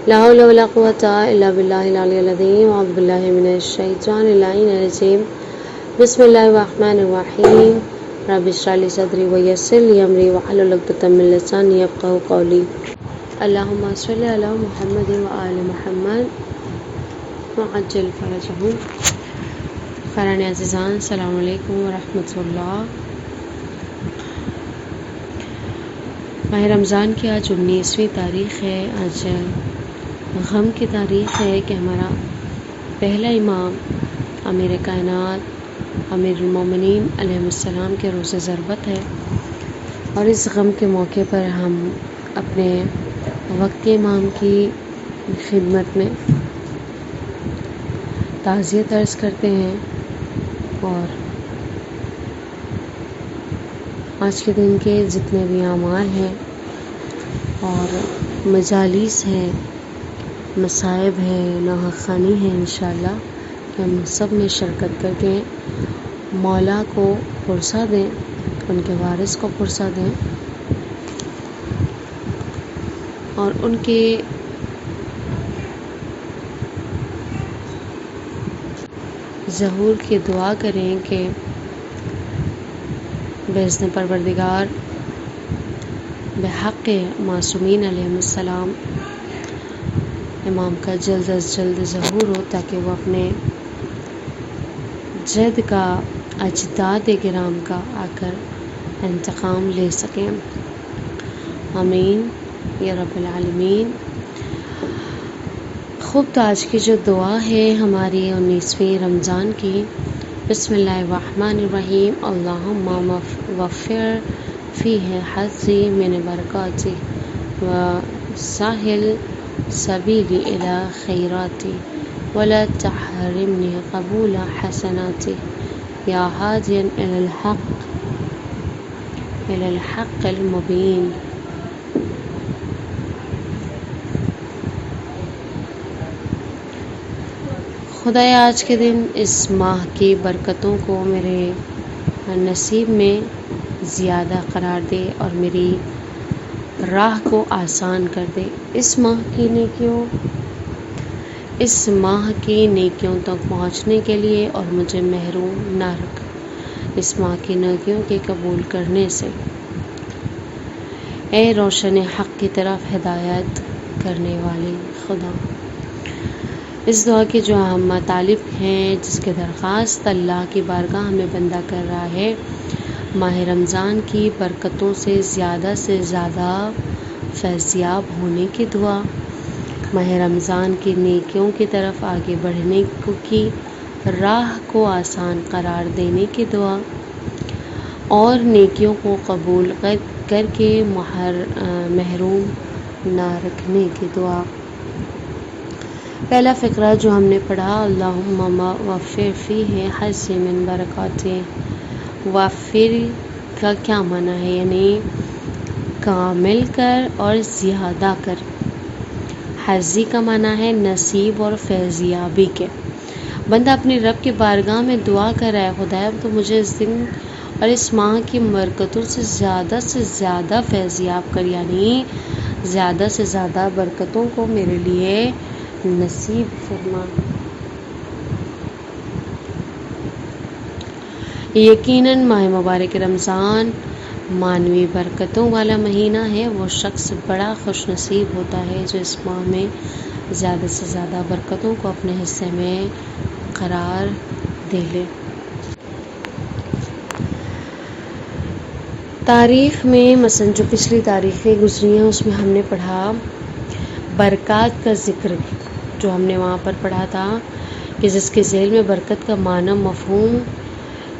لا حول ولا قوة إلا بالله العلي العظيم أعوذ بالله من الشيطان اللعين الرجيم بسم الله الرحمن الرحيم رب اشرح لي صدري ويسر لي أمري واحلل عقدة من لساني يفقهوا قولي اللهم صل على محمد وآل محمد وعجل فرجهم. قرآن عزیزان السلام علیکم ورحمۃ اللہ. ماہ رمضان کی آج 19ویں تاریخ ہے. آج غم کی تاریخ ہے کہ ہمارا پہلا امام امیر کائنات امیر المومنین علیہ السلام کے روز ضربت ہے، اور اس غم کے موقع پر ہم اپنے وقت کے امام کی خدمت میں تعزیت عرض کرتے ہیں. اور آج کے دن کے جتنے بھی اعمال ہیں اور مجالس ہیں، مصائب ہیں، نوحہ خوانی ہے، انشاءاللہ کہ ہم سب میں شرکت کر کے مولا کو پرسہ دیں، ان کے وارث کو پرسہ دیں اور ان کے ظہور کی دعا کریں کہ بإذن پروردگار بحق معصومین علیہ السلام امام کا جلد از جلد ظہور ہو، تاکہ وہ اپنے جد کا اجداد کرام کا آ کر انتقام لے سکیں. آمین یا رب العالمین. خوب، تو آج کی جو دعا ہے ہماری 19ویں رمضان کی، بسم اللہ الرحمن الرحیم. اللہم وفر فیہ حظی من برکاتی وسہل سبیلی الی خیراتی ولا تحرمنی قبول حسناتی یا ہادیا الی الحق المبین. خدایا آج کے دن اس ماہ کی برکتوں کو میرے نصیب میں زیادہ قرار دے اور میری راہ کو آسان کر دے. اس ماہ کی نیکیوں تک پہنچنے کے لیے اور مجھے محروم نہ رکھ اس ماہ کی نیکیوں کے قبول کرنے سے. اے روشن حق کی طرف ہدایت کرنے والے خدا، اس دعا کے جو اہم مطالب ہیں، جس کے درخواست اللہ کی بارگاہ میں بندہ کر رہا ہے، ماہ رمضان کی برکتوں سے زیادہ فیضیاب ہونے کی دعا، ماہ رمضان کی نیکیوں کی طرف آگے بڑھنے کی راہ کو آسان قرار دینے کی دعا، اور نیکیوں کو قبول کر کے محروم نہ رکھنے کی دعا. پہلا فقرہ جو ہم نے پڑھا، اللہم وفر فیہ حظی من برکاتی. وفر کا کیا معنی ہے؟ یعنی کامل کر اور زیادہ کر. حظی کا معنی ہے نصیب اور فیضیابی کے. بندہ اپنے رب کی بارگاہ میں دعا کر رہا ہے، خدایا تو مجھے اس دن اور اس ماہ کی برکتوں سے زیادہ فیضیاب کر، یعنی زیادہ سے زیادہ برکتوں کو میرے لیے نصیب فرما. یقیناً ماہ مبارک رمضان معنوی برکتوں والا مہینہ ہے. وہ شخص بڑا خوش نصیب ہوتا ہے جو اس ماہ میں زیادہ سے زیادہ برکتوں کو اپنے حصے میں قرار دے لے. تاریخ میں مثلا جو پچھلی تاریخیں گزری ہیں، اس میں ہم نے پڑھا برکات کا ذکر، جو ہم نے وہاں پر پڑھا تھا کہ جس کے ذیل میں برکت کا معنی مفہوم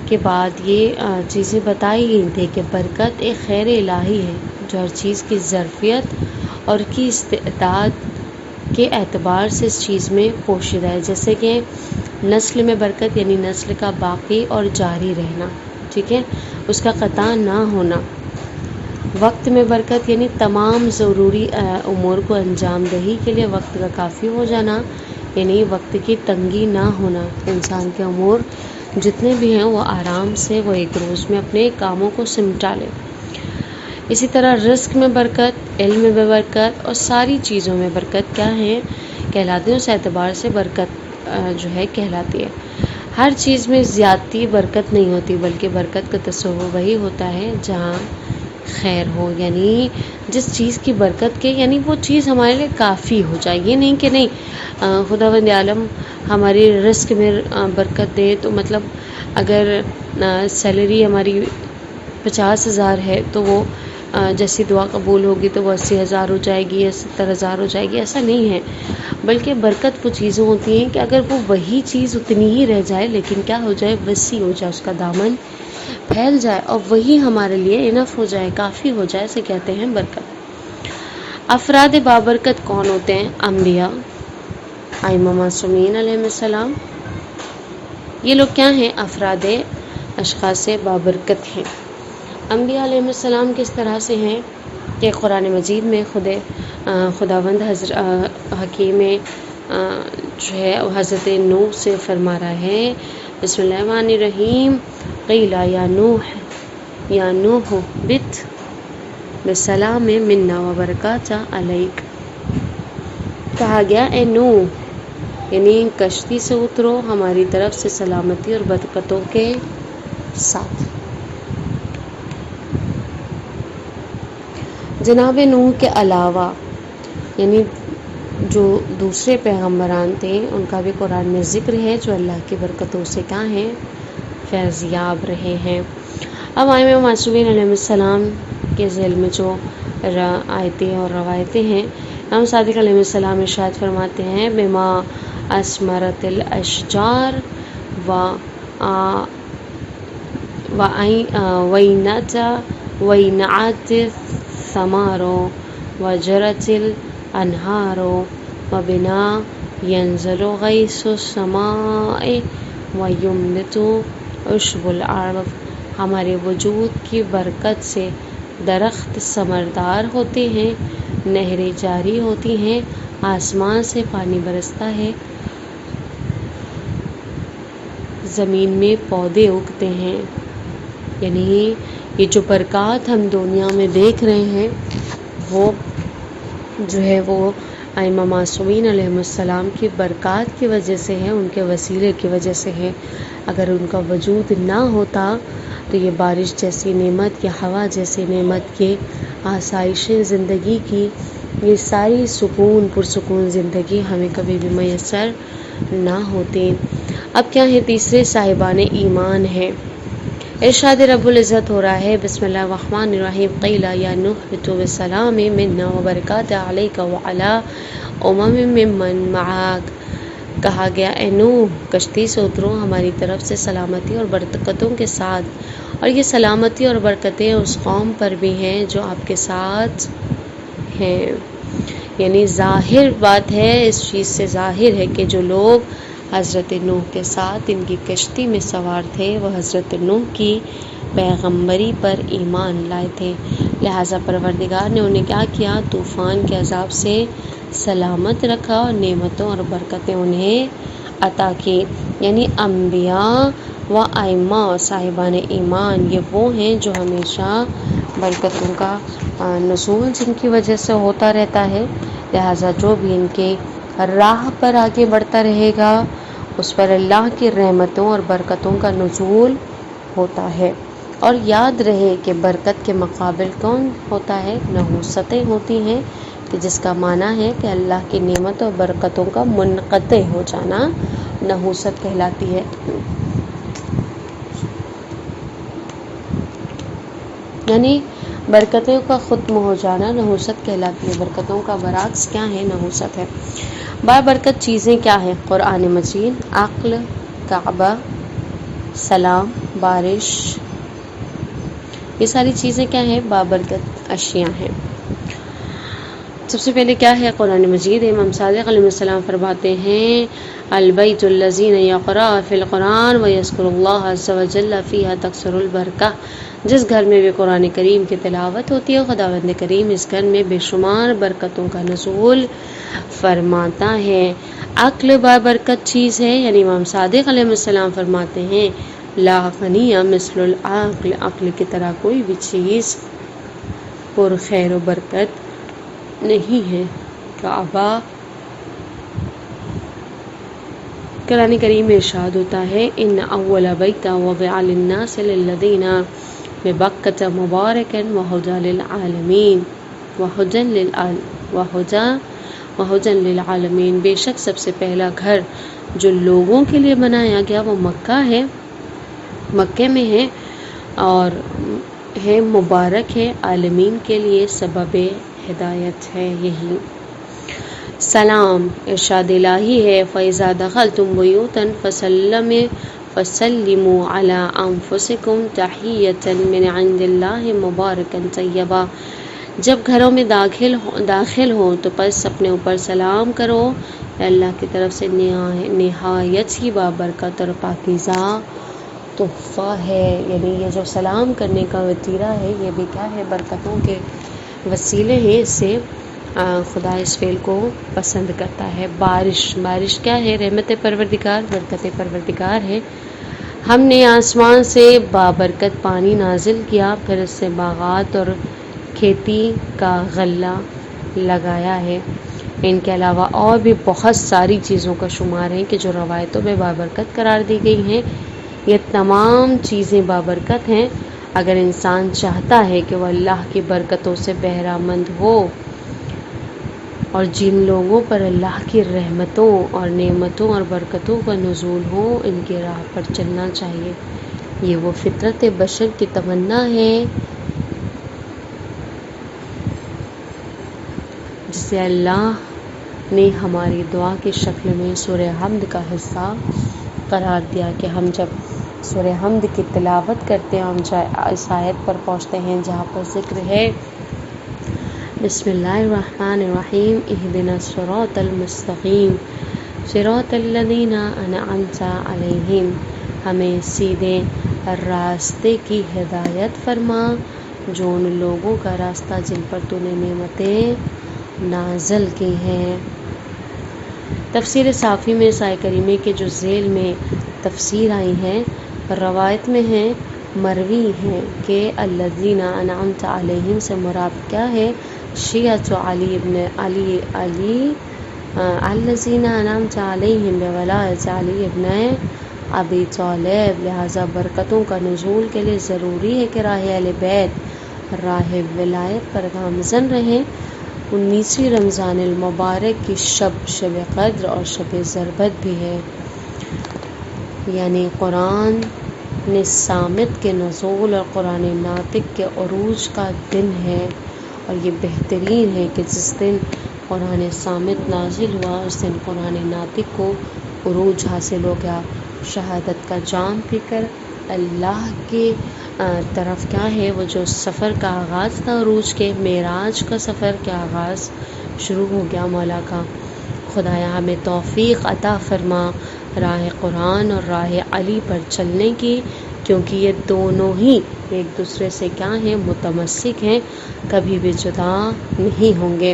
کے بعد یہ چیزیں بتائی گئی تھیں کہ برکت ایک خیر الہی ہے جو ہر چیز کی ظرفیت اور کی استعداد کے اعتبار سے اس چیز میں پوشیدہ ہے. جیسے کہ نسل میں برکت یعنی نسل کا باقی اور جاری رہنا، ٹھیک ہے، اس کا قطع نہ ہونا. وقت میں برکت یعنی تمام ضروری امور کو انجام دہی کے لیے وقت کا کافی ہو جانا، یعنی وقت کی تنگی نہ ہونا. انسان کے امور جتنے بھی ہیں وہ آرام سے وہ ایک روز میں اپنے کاموں کو سمٹا لے. اسی طرح رزق میں برکت، علم میں برکت اور ساری چیزوں میں برکت کیا ہے کہلاتی ہے، اس اعتبار سے برکت جو ہے کہلاتی ہے۔ ہر چیز میں زیادتی برکت نہیں ہوتی، بلکہ برکت کا تصور وہی ہوتا ہے جہاں خیر ہو، یعنی جس چیز کی برکت کے یعنی وہ چیز ہمارے لیے کافی ہو جائے۔ یہ نہیں کہ نہیں خداوند عالم ہماری رزق میں برکت دے، تو مطلب اگر سیلری ہماری 50,000 ہے تو وہ جیسی دعا قبول ہوگی تو وہ 80,000 ہو جائے گی یا 70,000 ہو جائے گی، ایسا نہیں ہے۔ بلکہ برکت وہ چیزیں ہوتی ہیں کہ اگر وہ وہی چیز اتنی ہی رہ جائے لیکن کیا ہو جائے، وسیع ہو جائے، اس کا دامن پھیل جائے اور وہی ہمارے لیے انف ہو جائے، کافی ہو جائے، اسے کہتے ہیں برکت۔ افراد بابرکت کون ہوتے ہیں؟ انبیاء، ائمہ معصومین علیہ السلام، یہ لوگ کیا ہیں؟ افراد اشخاص بابرکت ہیں۔ انبیاء علیہ السلام کس طرح سے ہیں کہ قرآن مجید میں خداوند حکیم جو ہے حضرت نوح سے فرما رہا ہے، بسم اللہ الرحمن الرحیم، قیل یا نوح بت بسلام منا وبرکاتہ علیک، کہا گیا اے نوح یعنی کشتی سے اترو ہماری طرف سے سلامتی اور برکتوں کے ساتھ۔ جناب نوح کے علاوہ یعنی جو دوسرے پیغمبران تھے ان کا بھی قرآن میں ذکر ہے، جو اللہ کی برکتوں سے کیا ہیں؟ فیض یاب رہے ہیں۔ اب ائمہ معصومین علیہ السلام کے ذیل میں جو آیتیں اور روایتیں ہیں، امام صادق علیہ السلام ارشاد فرماتے ہیں، بما اسمرت الاشجار وینعت الثمار وجرت الانہار وبنا ینزل غیث السماء وینبت عشب الارض، ہمارے وجود کی برکت سے درخت ثمردار ہوتے ہیں، نہریں جاری ہوتی ہیں، آسمان سے پانی برستا ہے، زمین میں پودے اگتے ہیں۔ یعنی یہ جو برکات ہم دنیا میں دیکھ رہے ہیں وہ جو ہے وہ ائمہ معصومین علیہ السلام کی برکات کی وجہ سے ہے، ان کے وسیلے کی وجہ سے ہے۔ اگر ان کا وجود نہ ہوتا تو یہ بارش جیسی نعمت یا ہوا جیسی نعمت کے آسائشیں زندگی کی، یہ ساری سکون پرسکون زندگی ہمیں کبھی بھی میسر نہ ہوتی۔ اب کیا ہے؟ تیسرے صاحبان ایمان ہے۔ ارشاد رب العزت ہو رہا ہے، بسم اللہ الرحمن الرحیم، قیل یا نوح اہبط بسلام منا وبرکاتہ علیک وعلی امم ممن معک، کہا گیا اے نوح کشتی سے اترو ہماری طرف سے سلامتی اور برکتوں کے ساتھ، اور یہ سلامتی اور برکتیں اس قوم پر بھی ہیں جو آپ کے ساتھ ہیں۔ یعنی ظاہر بات ہے، اس چیز سے ظاہر ہے کہ جو لوگ حضرت نوح کے ساتھ ان کی کشتی میں سوار تھے وہ حضرت نوح کی پیغمبری پر ایمان لائے تھے، لہٰذا پروردگار نے انہیں کیا کیا؟ طوفان کے عذاب سے سلامت رکھا اور نعمتوں اور برکتیں انہیں عطا کی۔ یعنی انبیاء و ائمہ صاحبان ایمان یہ وہ ہیں جو ہمیشہ برکتوں کا نزول جن کی وجہ سے ہوتا رہتا ہے، لہٰذا جو بھی ان کے راہ پر آگے بڑھتا رہے گا اس پر اللہ کی رحمتوں اور برکتوں کا نزول ہوتا ہے۔ اور یاد رہے کہ برکت کے مقابل کون ہوتا ہے؟ نحوستیں ہوتی ہیں، کہ جس کا معنی ہے کہ اللہ کی نعمت اور برکتوں کا منقطع ہو جانا نحوست کہلاتی ہے۔ یعنی برکتوں کا ختم ہو جانا نحوست کہلاتی ہے، برکتوں کا برعکس کیا ہے؟ نحوست ہے۔ بابرکت چیزیں کیا ہیں؟ قرآن مجید، عقل، کعبہ، سلام، بارش، یہ ساری چیزیں کیا ہیں؟ بابرکت اشیاء ہیں۔ سب سے پہلے کیا ہے؟ قرآن مجید۔ امام صادق علیہ السلام فرماتے ہیں، البیت الذی یقرأ فی القرآن ویذکر اللہ عز وجل فیہ تکثر البرکہ، جس گھر میں بھی قرآن کریم کی تلاوت ہوتی ہے خداوند کریم اس گھر میں بے شمار برکتوں کا نزول فرماتا ہے۔ عقل بابرکت چیز ہے، یعنی امام صادق علیہ السلام فرماتے ہیں، لا غنی مثل العقل، عقل کی طرح کوئی بھی چیز پر خیر و برکت نہیں ہے۔ کعبہ قرآن کریم میں ارشاد ہوتا ہے ان اول بیت وضع للناس للذین ببکۃ مبارکا وہدی للعالمین وہدی للعالمین، بے شک سب سے پہلا گھر جو لوگوں کے لیے بنایا گیا وہ مکے میں ہے اور ہے مبارک ہے، عالمین کے لیے سبب ہدایت ہے۔ یہی سلام ارشاد الہی ہے، فَإِذَا دَخَلْتُمْ بُيُوتًا فَسَلِّمُوا عَلَىٰ أَنفُسِكُمْ تَحِيَّةً مِّنْ عِندِ اللَّهِ مُبَارَكًا طَيِّبًا، جب گھروں میں داخل ہو تو پس اپنے اوپر سلام کرو، اللہ کی طرف سے نہایت ہی بابرکت اور پاکیزہ تحفہ ہے۔ یعنی یہ جو سلام کرنے کا وتیرہ ہے یہ بھی کیا ہے؟ برکتوں کے وسیلے ہیں، اس سے خدا اس فعل کو پسند کرتا ہے۔ بارش کیا ہے؟ رحمت پروردگار، برکت پروردگار ہے۔ ہم نے آسمان سے بابرکت پانی نازل کیا، پھر اس سے باغات اور کھیتی کا غلہ لگایا ہے۔ ان کے علاوہ اور بھی بہت ساری چیزوں کا شمار ہے کہ جو روایتوں میں بابرکت قرار دی گئی ہیں۔ یہ تمام چیزیں بابرکت ہیں اگر انسان چاہتا ہے کہ وہ اللہ کی برکتوں سے بہرہ مند ہو، اور جن لوگوں پر اللہ کی رحمتوں اور نعمتوں اور برکتوں کا نزول ہو ان کی راہ پر چلنا چاہیے۔ یہ وہ فطرت بشر کی تمنا ہے جسے اللہ نے ہماری دعا کی شکل میں سورہ حمد کا حصہ قرار دیا کہ ہم جب سورہ حمد کی تلاوت کرتے ہیں، ہم اس آیت پر پہنچتے ہیں جہاں پر ذکر ہے بسم اللہ الرحمن الرحیم اہدنا الصراط المستقیم صراط الذین انعمت علیہم، ہمیں سیدھے راستے کی ہدایت فرما، جو ان لوگوں کا راستہ جن پر تو نے نعمتیں نازل کی ہیں۔ تفسیر صافی میں اس آیت کریمہ کے جو ذیل میں تفسیر آئی ہے، روایت میں ہے، مروی ہے کہ الذین انعمت علیہم سے مراد کیا ہے؟ شیعۃ علی ابن علی الذین انعمت علیہم بولایۃ علی ابن ابی طالب، لہٰذا برکتوں کا نزول کے لیے ضروری ہے کہ راہ اہل بیت راہ ولایت پر گامزن رہیں۔ 19ویں رمضان المبارک کی شب قدر اور شب ضربت بھی ہے، یعنی قرآن صامت کے نزول اور قرآن ناطق کے عروج کا دن ہے، اور یہ بہترین ہے کہ جس دن قرآن صامت نازل ہوا اس دن قرآن ناطق کو عروج حاصل ہو گیا۔ شہادت کا جام پی کر اللہ کی طرف کیا ہے وہ جو سفر کا آغاز تھا عروج کے، معراج کا سفر کا آغاز شروع ہو گیا مولا کا۔ خدایا ہمیں توفیق عطا فرما راہ قرآن اور راہ علی پر چلنے کی، کیونکہ یہ دونوں ہی ایک دوسرے سے کیا ہیں؟ متمسک ہیں، کبھی بھی جدا نہیں ہوں گے۔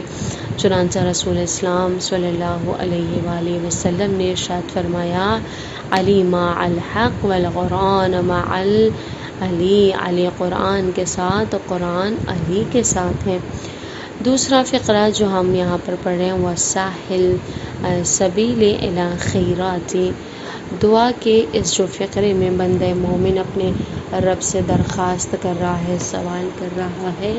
چنانچہ رسول اسلام صلی اللہ علیہ وآلہ وسلم نے ارشاد فرمایا علی مع الحق والقرآن مع علی، علی قرآن کے ساتھ اور قرآن علی کے ساتھ ہیں۔ دوسرا فقرہ جو ہم یہاں پر پڑھ رہے ہیں وہ ساحل سبیل الی خیراتی، دعا کے اس جو فقرے میں بندہ مومن اپنے رب سے درخواست کر رہا ہے، سوال کر رہا ہے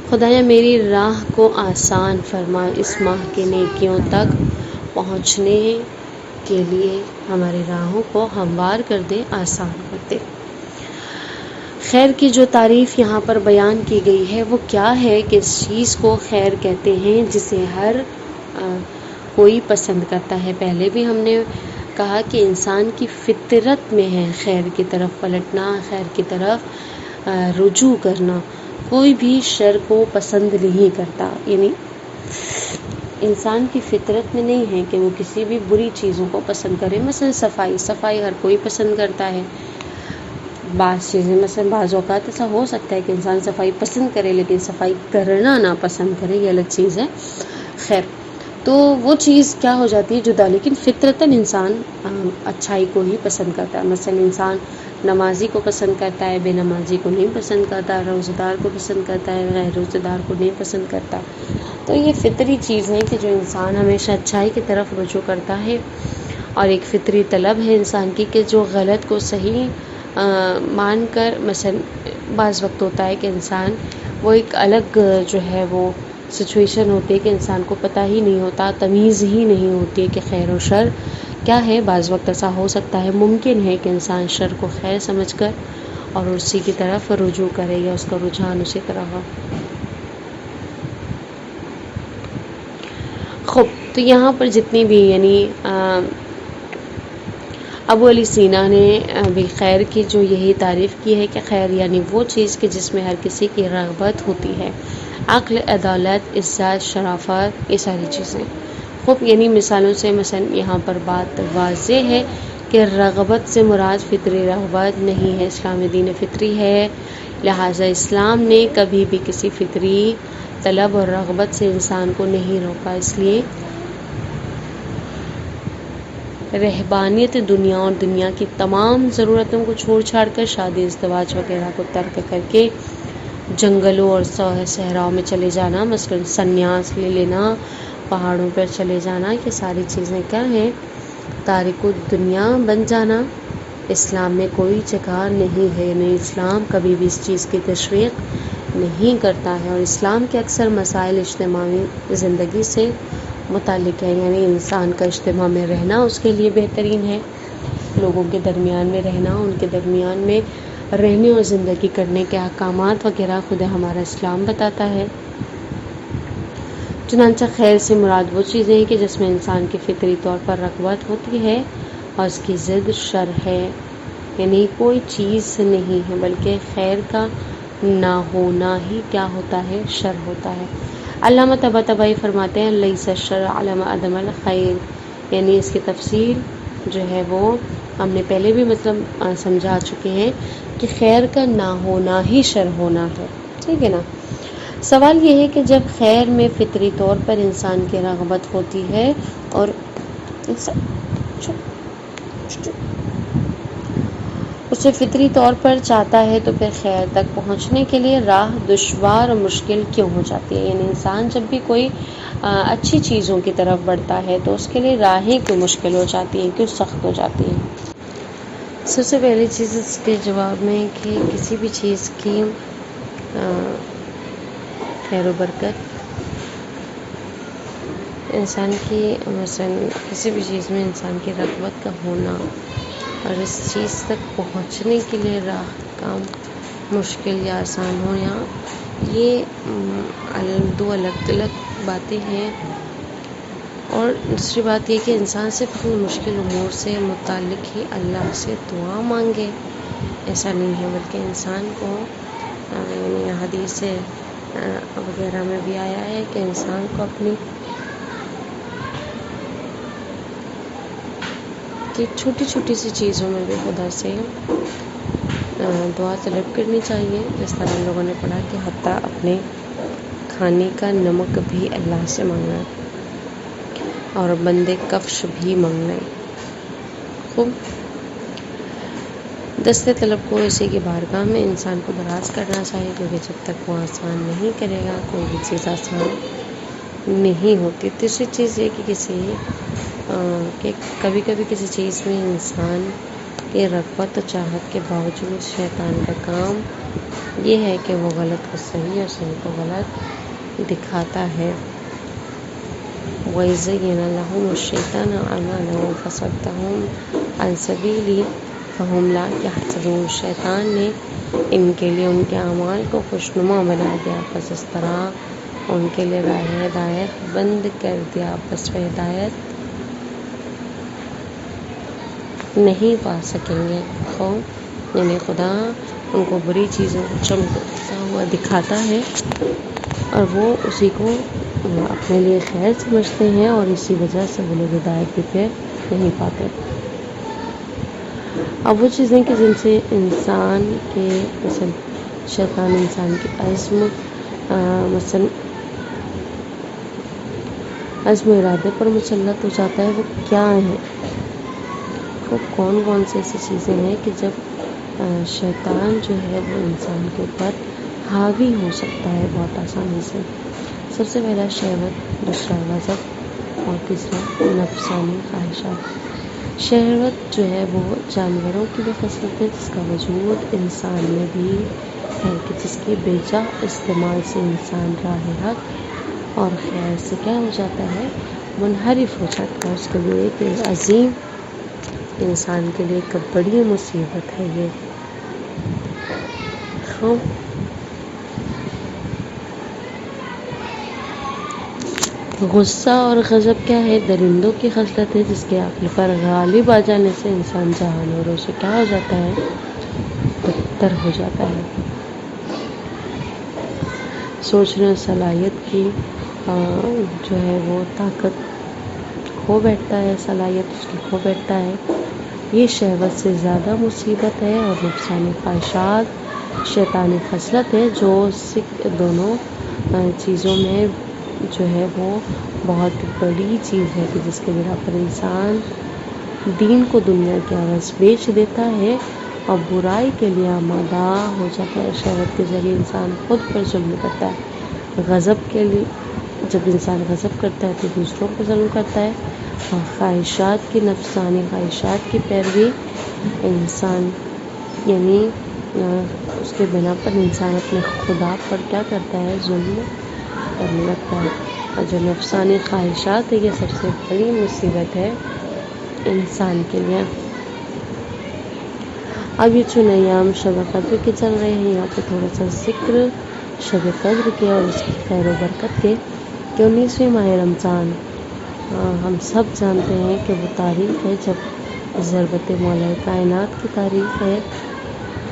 خدایا میری راہ کو آسان فرما، اس ماہ کی نیکیوں تک پہنچنے کے لیے ہماری راہوں کو ہموار کر دے، آسان کر دے۔ خیر کی جو تعریف یہاں پر بیان کی گئی ہے وہ کیا ہے کہ اس چیز کو خیر کہتے ہیں جسے ہر کوئی پسند کرتا ہے۔ پہلے بھی ہم نے کہا کہ انسان کی فطرت میں ہے خیر کی طرف پلٹنا، خیر کی طرف رجوع کرنا، کوئی بھی شر کو پسند نہیں کرتا، یعنی انسان کی فطرت میں نہیں ہے کہ وہ کسی بھی بری چیزوں کو پسند کرے۔ مثلا صفائی ہر کوئی پسند کرتا ہے، بعض چیزیں مثلا بعض اوقات ایسا ہو سکتا ہے کہ انسان صفائی پسند کرے لیکن صفائی کرنا نہ پسند کرے، یہ الگ چیز ہے۔ خیر، تو وہ چیز کیا ہو جاتی ہے جدا، لیکن فطرتاً انسان اچھائی کو ہی پسند کرتا ہے. مثلا انسان نمازی کو پسند کرتا ہے، بے نمازی کو نہیں پسند کرتا، روزہ دار کو پسند کرتا ہے، غیر روزہ دار کو نہیں پسند کرتا. تو یہ فطری چیز ہے کہ جو انسان ہمیشہ اچھائی کی طرف رجوع کرتا ہے، اور ایک فطری طلب ہے انسان کی کہ جو غلط کو صحیح مان کر. مثلا بعض وقت ہوتا ہے کہ انسان وہ ایک الگ جو ہے وہ سچویشن ہوتی ہے کہ انسان کو پتہ ہی نہیں ہوتا، تمیز ہی نہیں ہوتی کہ خیر و شر کیا ہے. بعض وقت ایسا ہو سکتا ہے، ممکن ہے کہ انسان شر کو خیر سمجھ کر اور اسی کی طرف رجوع کرے یا اس کا رجحان اسی طرح ہو. تو یہاں پر جتنی بھی یعنی ابو علی سینا نے بھی خیر کی جو یہی تعریف کی ہے کہ خیر یعنی وہ چیز کہ جس میں ہر کسی کی رغبت ہوتی ہے، عقل، عدالت، عزت، شرافت، یہ ساری چیزیں. یعنی مثالوں سے مثلا یہاں پر بات واضح ہے کہ رغبت سے مراد فطری رغبت نہیں ہے. اسلام دین فطری ہے، لہٰذا اسلام نے کبھی بھی کسی فطری طلب اور رغبت سے انسان کو نہیں روکا. اس لیے رہبانیت دنیا اور دنیا کی تمام ضرورتوں کو چھوڑ چھاڑ کر، شادی ازدواج وغیرہ کو ترک کر کے جنگلوں اور صحراؤں میں چلے جانا، مثلا سنیاس لے لینا، پہاڑوں پر چلے جانا، یہ ساری چیزیں کیا ہیں؟ تارک الدنیا بن جانا. اسلام میں کوئی جگہ نہیں ہے، یعنی اسلام کبھی بھی اس چیز کی تشویق نہیں کرتا ہے. اور اسلام کے اکثر مسائل اجتماعی زندگی سے متعلق ہے، یعنی انسان کا اجتماع میں رہنا اس کے لیے بہترین ہے، لوگوں کے درمیان میں رہنا، ان کے درمیان میں رہنے اور زندگی کرنے کے احکامات وغیرہ خود ہمارا اسلام بتاتا ہے. چنانچہ خیر سے مراد وہ چیزیں ہیں کہ جس میں انسان کی فطری طور پر رغبت ہوتی ہے اور اس کی ضد شر ہے. یعنی کوئی چیز نہیں ہے بلکہ خیر کا نہ ہونا ہی کیا ہوتا ہے؟ شر ہوتا ہے. علامہ طباطبائی فرماتے ہیں لیس الشر علم عدم الخیر، یعنی اس کی تفصیل جو ہے وہ ہم نے پہلے بھی مطلب سمجھا چکے ہیں کہ خیر کا نہ ہونا ہی شر ہونا ہے. ٹھیک ہے نا؟ سوال یہ ہے کہ جب خیر میں فطری طور پر انسان کی رغبت ہوتی ہے اور اسے فطری طور پر چاہتا ہے تو پھر خیر تک پہنچنے کے لیے راہ دشوار اور مشکل کیوں ہو جاتی ہے؟ یعنی انسان جب بھی کوئی اچھی چیزوں کی طرف بڑھتا ہے تو اس کے لیے راہیں کیوں مشکل ہو جاتی ہیں، کیوں سخت ہو جاتی ہیں؟ سب سے پہلی چیز اس کے جواب میں کہ کسی بھی چیز کی خیر و برکت انسان کی مثلا کسی بھی چیز میں انسان کی رغبت کا ہونا اور اس چیز تک پہنچنے کے لیے راہ کام مشکل یا آسان ہو، یا یہ دو الگ الگ باتیں ہیں. اور دوسری بات یہ کہ انسان صرف اپنی مشکل امور سے متعلق ہی اللہ سے دعا مانگے، ایسا نہیں ہے، بلکہ انسان کو یعنی حدیث وغیرہ میں بھی آیا ہے کہ انسان کو اپنی کہ چھوٹی چھوٹی سی چیزوں میں بھی خدا سے دعا طلب کرنی چاہیے. جس طرح ہم لوگوں نے پڑھا کہ حتیٰ اپنے کھانے کا نمک بھی اللہ سے مانگنا اور بندے کفش بھی مانگنا. خوب دستے طلب کو اسی کی بارگاہ میں انسان کو دراز کرنا چاہیے، کیونکہ جب تک وہ آسان نہیں کرے گا کوئی بھی چیز آسان نہیں ہوتی. تیسری چیز یہ کہ کبھی کبھی کسی چیز میں انسان کی رغبت و چاہت کے باوجود شیطان کا کام یہ ہے کہ وہ غلط کو صحیح اور صحیح کو غلط دکھاتا ہے. وَيُزَيِّنُ لَهُمُ الشَّيْطَانُ أَعْمَالَهُمْ فَصَدَّهُمْ عَنْ سَبِيلِهِ فَهُمْ لَا يَهْتَدُونَ. شیطان نے ان کے لیے ان کے اعمال کو خوشنما بنا دیا، پس اس طرح ان کے لیے راہ ہدایت بند کر دیا، پس وہ ہدایت نہیں پا سکیں گے. یعنی خدا ان کو بری چیزوں کو چمکتا ہوا دکھاتا ہے اور وہ اسی کو اپنے لیے خیر سمجھتے ہیں، اور اسی وجہ سے وہ لوگ ہدایت بھی پھر نہیں پاتے. اب وہ چیزیں کہ جن سے انسان کے مثلا شیطان انسان کے عزم مثلا عزم و ارادے پر مسلط ہو جاتا ہے، وہ کیا ہیں، وہ کون کون سی ایسی چیزیں ہیں کہ جب شیطان جو ہے وہ انسان کے اوپر حاوی ہو سکتا ہے بہت آسانی سے۔ سب سے پہلا شہوت، دوسرا غضب اور تیسرا نفسانی خواہشات۔ شہوت جو ہے وہ جانوروں کی بھی خصلت ہے جس کا وجود انسان میں بھی ہے کہ جس کی بے جا استعمال سے انسان راہ حق اور خیر سے کیا ہو جاتا ہے، منحرف ہو جاتا ہے۔ اس کے لیے ایک عظیم، انسان کے لیے ایک بڑی مصیبت ہے یہ۔ غصہ اور غضب کیا ہے؟ درندوں کی خصلت ہے جس کے عقل پر غالب آ جانے سے انسان جانوروں سے کیا ہو جاتا ہے، بدتر ہو جاتا ہے۔ سوچنے اور صلاحیت کی جو ہے وہ طاقت کھو بیٹھتا ہے، صلاحیت اس کی کھو بیٹھتا ہے۔ یہ شہوت سے زیادہ مصیبت ہے۔ اور نفسانی خواہشات شیطانی خصلت ہے جو دونوں چیزوں میں جو ہے وہ بہت بڑی چیز ہے کہ جس کے بنا پر انسان دین کو دنیا کے عوض بیچ دیتا ہے اور برائی کے لیے آمادہ ہو جاتا ہے۔ شہوت کے ذریعے انسان خود پر ظلم کرتا ہے۔ غضب کے لیے جب انسان غضب کرتا ہے تو دوسروں پر ظلم کرتا ہے۔ اور خواہشات کی، نفسانی خواہشات کی پیروی انسان یعنی اس کے بنا پر انسان اپنے خدا پر کیا کرتا ہے، ظلم کرنے لگتا ہے۔ اور جو نفسانی خواہشات ہے یہ سب سے بڑی مصیبت ہے انسان کے لیے۔ اب یہ چند ایام شب قدر کے چل رہے ہیں، یہاں پہ تھوڑا سا ذکر شب قدر کے اور اس کی خیر و برکت کے کہ 19ویں ماہ رمضان ہم سب جانتے ہیں کہ وہ تاریخ ہے جب ضربت مولا کائنات کی تاریخ ہے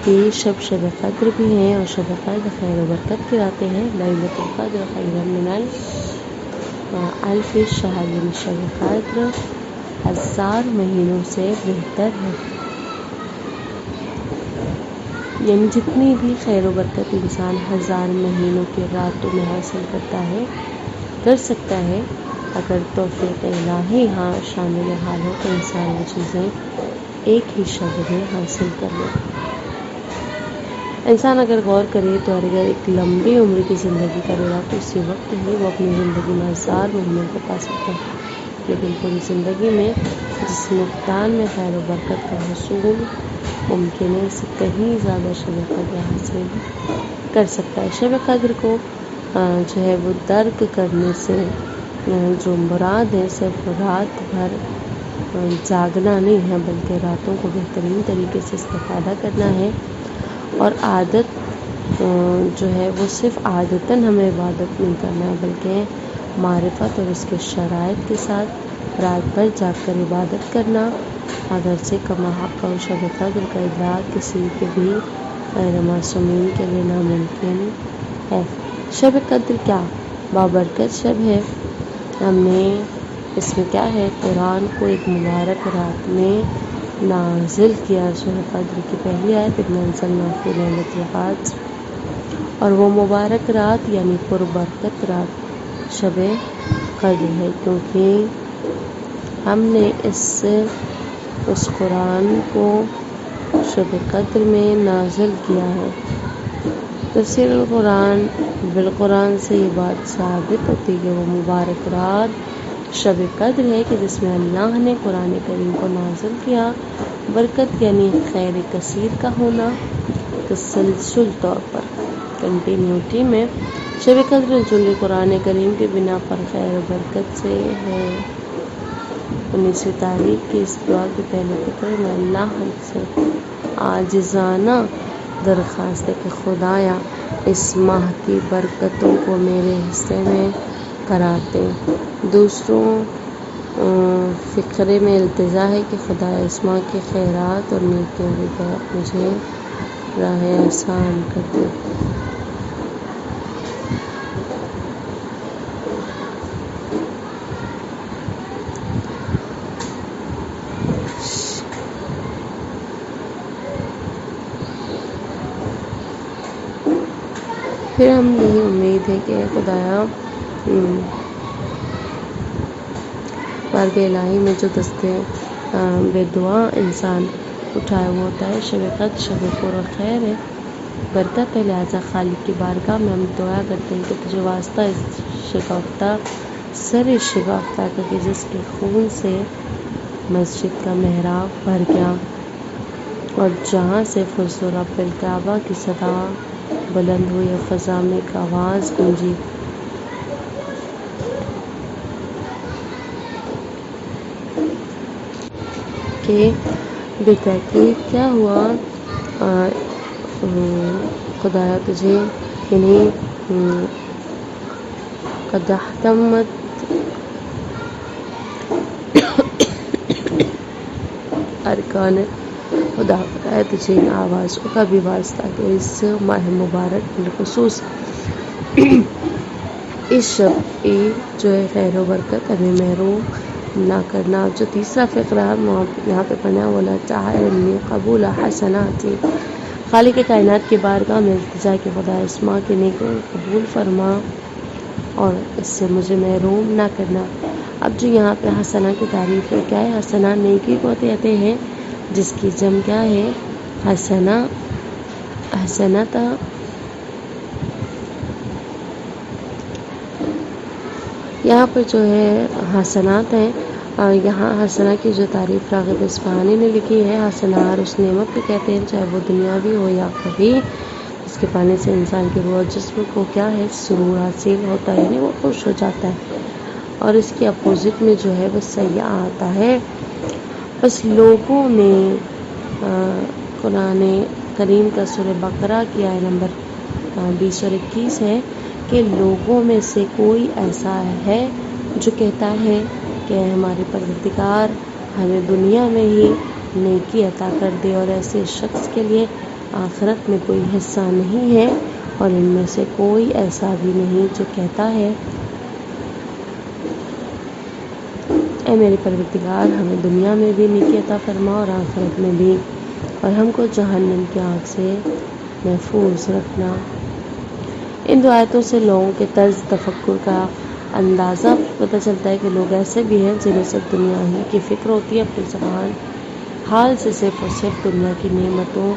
کہ شب قدر بھی ہیں، اور شب قدر خیر و برکت کی راتیں ہیں۔ لیلۃ القدر خیر من الف شہر، یعنی شب قدر 1000 مہینوں سے بہتر ہے۔ یعنی جتنی بھی خیر و برکت انسان 1000 مہینوں کے راتوں میں حاصل کرتا ہے، کر سکتا ہے، اگر توفیق الہی شامل حال ہو تو انسان وہ چیزیں ایک ہی شب میں حاصل کر لے۔ انسان اگر غور کرے تو اگر ایک لمبی عمر کی زندگی کرے گا تو اسی وقت ہی وہ اپنی زندگی میں 1000 مہینوں کو پا سکتا ہے، لیکن پوری زندگی میں جس مقدار میں خیر و برکت کا حصول ممکن ہے، اس سے کہیں زیادہ شب قدر حاصل کر سکتا ہے۔ شب قدر کو جو ہے وہ درک کرنے سے جو مراد ہے صرف رات بھر جاگنا نہیں ہے، بلکہ راتوں کو بہترین طریقے سے استفادہ کرنا ہے۔ اور عادت جو ہے وہ صرف عادتاً ہمیں عبادت نہیں کرنا ہے، بلکہ معرفت اور اس کے شرائط کے ساتھ رات بھر جاگ کر عبادت کرنا، اگرچہ کما حق اور شب قدر کا ادراک کسی کے بھی غیر معصومین کے لیے ناممکن ہے۔ شب قدر کیا بابرکت شب ہے۔ ہم نے اس میں کیا ہے، قرآن کو ایک مبارک رات میں نازل کیا۔ سورہ قدر کی پہلی آیت اِنَّا أَنزَلْنَاهُ فِي لَيْلَةِ الْقَدْرِ، اور وہ مبارک رات یعنی پربرکت رات شب قدر ہے، کیونکہ ہم نے اس قرآن کو شب قدر میں نازل کیا ہے۔ تفسیر القرآن بالقرآن سے یہ بات ثابت ہوتی ہے کہ وہ مبارک رات شب قدر ہے کہ جس میں اللہ نے قرآن کریم کو نازل کیا۔ برکت یعنی خیر کثیر کا ہونا، تسلسل طور پر کنٹینیوٹی میں۔ شب قدر نزول قرآن کریم کے بنا پر خیر و برکت سے ہے۔ 19ویں تاریخ کی اس دعا کے پہلے فکر میں اللہ سے عاجزانہ درخواست ہے کہ خدایا اس ماہ کی برکتوں کو میرے حصے میں کراتے۔ دوسروں فقرے میں التجا ہے کہ خدایا اس ماہ کی خیرات اور نیکیوں کی طرف مجھے راہ آسان کر دے۔ پھر ہم یہی امید ہے کہ خدایا بارگاہ الہی میں جو دستے بے دعا انسان اٹھائے وہ ہوتا ہے شب قدر، شب پر اور خیر ہے، برکت ہے۔ لہٰذا خالق کی بارگاہ میں ہم دعا کرتے ہیں کہ تجھے واسطہ اس شگافتہ سر شگافتہ کا کہ جس کے خون سے مسجد کا محراب بھر گیا اور جہاں سے فضل رب الکعبہ کی صدا بلند ہوئی اور فضا میں ایک آواز گونجی کہ بتحقیق کیا ہوا خدایا تجھے یعنی قد احتمت ارکان خدا، خدایا تجھے ان آوازوں کا بھی واسطہ کہ اس ماہ مبارک بالخصوص اس شب عید جو ہے خیر و برکت ہمیں محروم نہ کرنا۔ جو تیسرا فقرہ یہاں پہ پڑھنا بولا تعالی انی قبول حسناتی، خالق کائنات کی بارگاہ میں التجا کہ خدا اس ماہ کے نیکیوں کو قبول فرما اور اس سے مجھے محروم نہ کرنا۔ اب جو یہاں پہ حسنہ کی تعریف ہے، کیا ہے حسنہ؟ نیکی کو کہتے ہیں جس کی جمع کیا ہے؟ حسنہ، حسنۃ۔ یہاں پر جو ہے حسنات ہیں، یہاں حسنہ کی جو تعریف راغب اصفہانی نے لکھی ہے، حسنہ ہر اس نعمت کو کہتے ہیں چاہے وہ دنیاوی ہو یا آخروی، جس کے پانے سے انسان کے روح اور جسم کو کیا ہے؟ سرور حاصل ہوتا ہے، یعنی وہ خوش ہو جاتا ہے، اور اس کے اپوزٹ میں جو ہے وہ سیاح آتا ہے۔ بس لوگوں نے قرآن کریم کا سورہ بقرہ کی آیت نمبر 20 اور 21 ہے کہ لوگوں میں سے کوئی ایسا ہے جو کہتا ہے کہ ہمارے پروردگار ہمیں دنیا میں ہی نیکی عطا کر دے، اور ایسے شخص کے لیے آخرت میں کوئی حصہ نہیں ہے، اور ان میں سے کوئی ایسا بھی نہیں جو کہتا ہے اے میرے پروردگار ہمیں دنیا میں بھی نیکی عطا فرما اور آخرت میں بھی، اور ہم کو جہنم کی آگ سے محفوظ رکھنا۔ ان دو آیتوں سے لوگوں کے طرز تفکر کا اندازہ پتہ چلتا ہے کہ لوگ ایسے بھی ہیں جنہیں صرف دنیا ہی کی فکر ہوتی ہے، اپنی زبان حال سے صرف اور صرف دنیا کی نعمتوں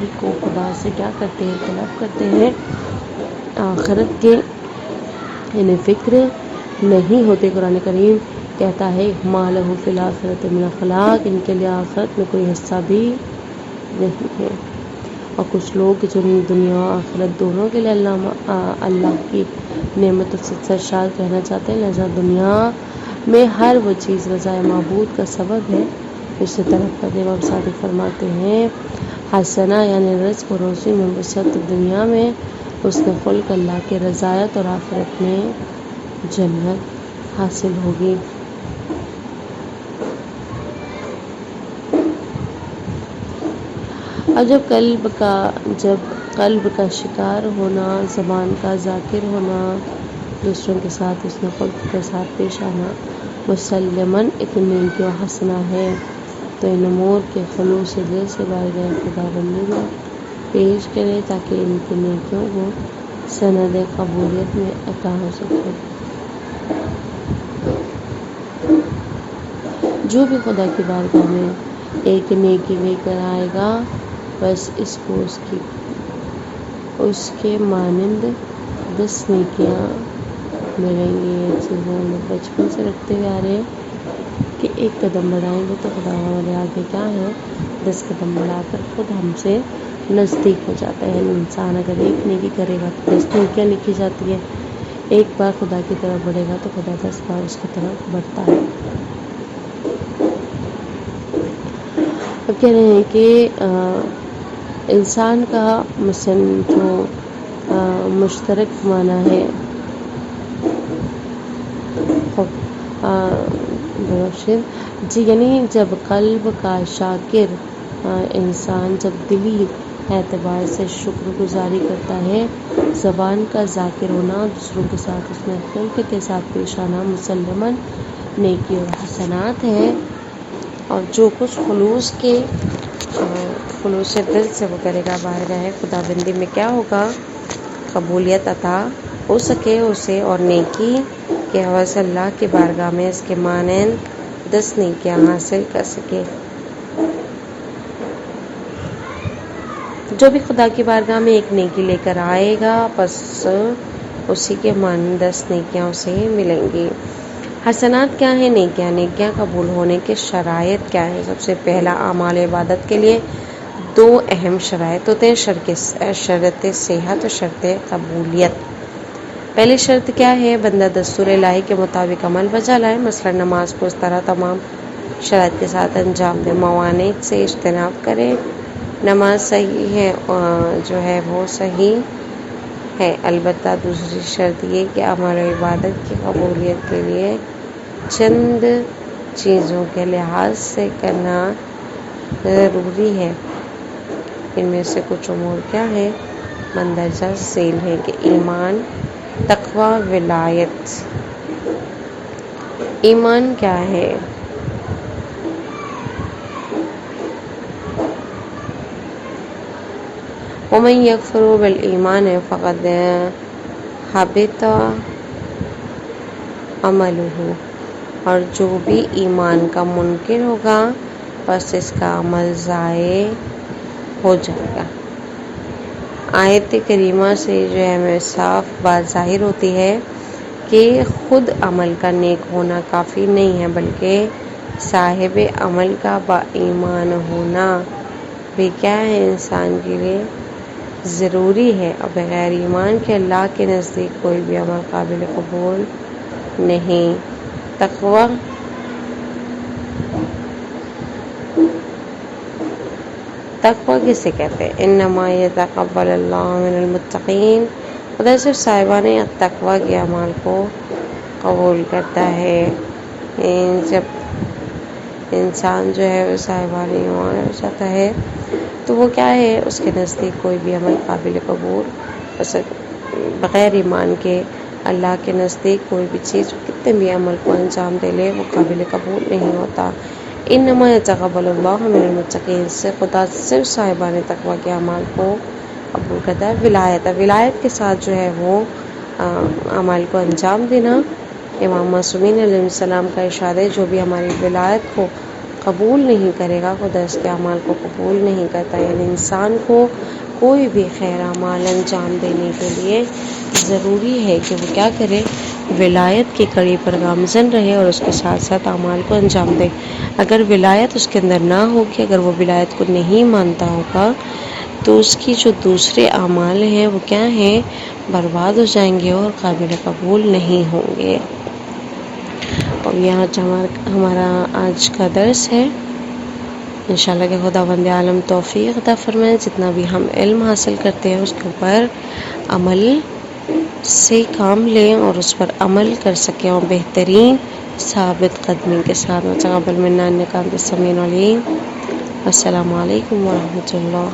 ہی کو خدا سے کیا کرتے ہیں؟ طلب کرتے ہیں، آخرت کے انہیں فکر نہیں ہوتے۔ قرآن کریم کہتا ہے ما لہ فی الآخرۃ من خلاق، ان کے لیے آخرت میں کوئی حصہ بھی نہیں ہے۔ اور کچھ لوگ جو دنیا و آخرت دونوں کے لیے اللہ کی نعمتوں سے سرشار رہنا چاہتے ہیں، لہذا دنیا میں ہر وہ چیز رضائے معبود کا سبب ہے اسے طلب کرتے۔ امام صادق فرماتے ہیں حسنہ یعنی رزق و روزی میں وسعت، دنیا میں حسن خلق، اللہ کے رضایت، اور آخرت میں جنت حاصل ہوگی۔ اور جب قلب کا شکار ہونا، زبان کا ذاکر ہونا، دوسروں کے ساتھ حسن خلق کے ساتھ پیش آنا مسلماً ایک نیکی و حسنہ ہے، تو ان امور کے خلوص دل سے بارگاہ خداوندی میں پیش کرے تاکہ ان کی نیکیوں کو سند قبولیت میں عطا ہو سکے۔ جو بھی خدا کی بارگاہ میں ایک نیکی لے کر آئے گا، بس اس کو اس کے مانند 10 نیکیاں ملیں گی۔ یہ چیزیں ہم لوگ بچپن سے رکھتے ہوئے آ رہے ہیں کہ ایک قدم بڑھائیں گے تو خدا ہمارے آگے کیا ہے 10 قدم بڑھا کر خود ہم سے نزدیک ہو جاتا ہے۔ یعنی انسان اگر ایک نیکی کرے گا تو 10 نیکیاں لکھی جاتی ہے، ایک بار خدا کی طرف بڑھے گا تو خدا 10 بار اس کی طرف بڑھتا ہے۔ اب کہہ رہے ہیں کہ انسان کا جو مشترک معنی ہے جی، یعنی جب قلب کا شاکر انسان جب دلی اعتبار سے شکر گزاری کرتا ہے، زبان کا ذاکر ہونا، دوسروں کے ساتھ اس میں خلق کے ساتھ پیش آنا مسلماً نیکی اور حسنات ہے، اور جو کچھ خلوص دل سے وہ کرے گا بارگاہ خدا بندی میں کیا ہوگا؟ قبولیت عطا ہو سکے اسے، اور نیکی کہ عوض اللہ کی بارگاہ میں اس کے مانند 10 نیکیاں حاصل کر سکے۔ جو بھی خدا کی بارگاہ میں ایک نیکی لے کر آئے گا بس اسی کے مانند 10 نیکیاں اسے ملیں گی۔ حسنات کیا ہیں؟ نیکیاں قبول ہونے کے شرائط کیا ہیں؟ سب سے پہلا، اعمال عبادت کے لیے 2 اہم شرائط ہوتے ہیں، شرط صحت اور شرط قبولیت۔ پہلی شرط کیا ہے؟ بندہ دستور الہی کے مطابق عمل بجا لائے، مثلا نماز کو اس طرح تمام شرائط کے ساتھ انجام دے، موانع سے اجتناب کرے۔ نماز صحیح ہے جو ہے وہ صحیح ہے، البتہ دوسری شرط یہ کہ عمل و عبادت کی قبولیت کے لیے چند چیزوں کے لحاظ سے کرنا ضروری ہے۔ ان میں سے کچھ امور کیا ہے؟ مندرجہ ذیل ہے کہ ایمان، تقوی، ولایت۔ ایمان کیا ہے؟ وَمَن يَكْفُرْ بِالْإِيمَانِ فَقَدْ حَبِطَ عَمَلُهُ، اور جو بھی ایمان کا منکر ہوگا بس اس کا عمل ضائع ہو جائے گا۔ آیت کریمہ سے جو ہے ہمیں صاف بات ظاہر ہوتی ہے کہ خود عمل کا نیک ہونا کافی نہیں ہے، بلکہ صاحب عمل کا با ایمان ہونا بھی کیا ہے؟ انسان کے لیے ضروری ہے، اور بغیر ایمان کے اللہ کے نزدیک کوئی بھی عمل قابل قبول نہیں۔ تقوی کسے کہتے ہیں؟ انما یتقبل اللہ من المتقین، خدا صرف صاحبان تقوی کے اعمال کو قبول کرتا ہے۔ جب انسان جو ہے وہ صاحبان ایمان ہو جاتا ہے تو وہ کیا ہے؟ اس کے نزدیک کوئی بھی عمل قابل قبول، بغیر ایمان کے اللہ کے نزدیک کوئی بھی چیز کتنے بھی عمل کو انجام دے لے وہ قابل قبول نہیں ہوتا۔ انما یتقبل اللہ من المتقین سے خدا صرف صاحبان تقوی کے اعمال کو قبول کرتا ہے۔ ولایت کے ساتھ جو ہے وہ اعمال کو انجام دینا، امام معصومین علیہ السلام کا ارشاد ہے جو بھی ہماری ولایت کو قبول نہیں کرے گا خدا اس کے اعمال کو قبول نہیں کرتا۔ یعنی انسان کو کوئی بھی خیر اعمال انجام دینے کے لیے ضروری ہے کہ وہ کیا کرے؟ ولایت کی کڑی پر گامزن رہے اور اس کے ساتھ ساتھ اعمال کو انجام دے۔ اگر ولایت اس کے اندر نہ ہوگی، اگر وہ ولایت کو نہیں مانتا ہوگا تو اس کی جو دوسرے اعمال ہیں وہ کیا ہیں؟ برباد ہو جائیں گے اور قابل قبول نہیں ہوں گے۔ اور یہاں ہمارا آج کا درس ہے، انشاءاللہ کہ خداوند عالم توفیق عطا فرمائے، جتنا بھی ہم علم حاصل کرتے ہیں اس کے اوپر عمل سے کام لیں اور اس پر عمل کر سکیں اور بہترین ثابت قدمی کے ساتھ۔ وتقبل منا انک انت السمیع العلیم۔ السلام علیکم ورحمۃ اللہ۔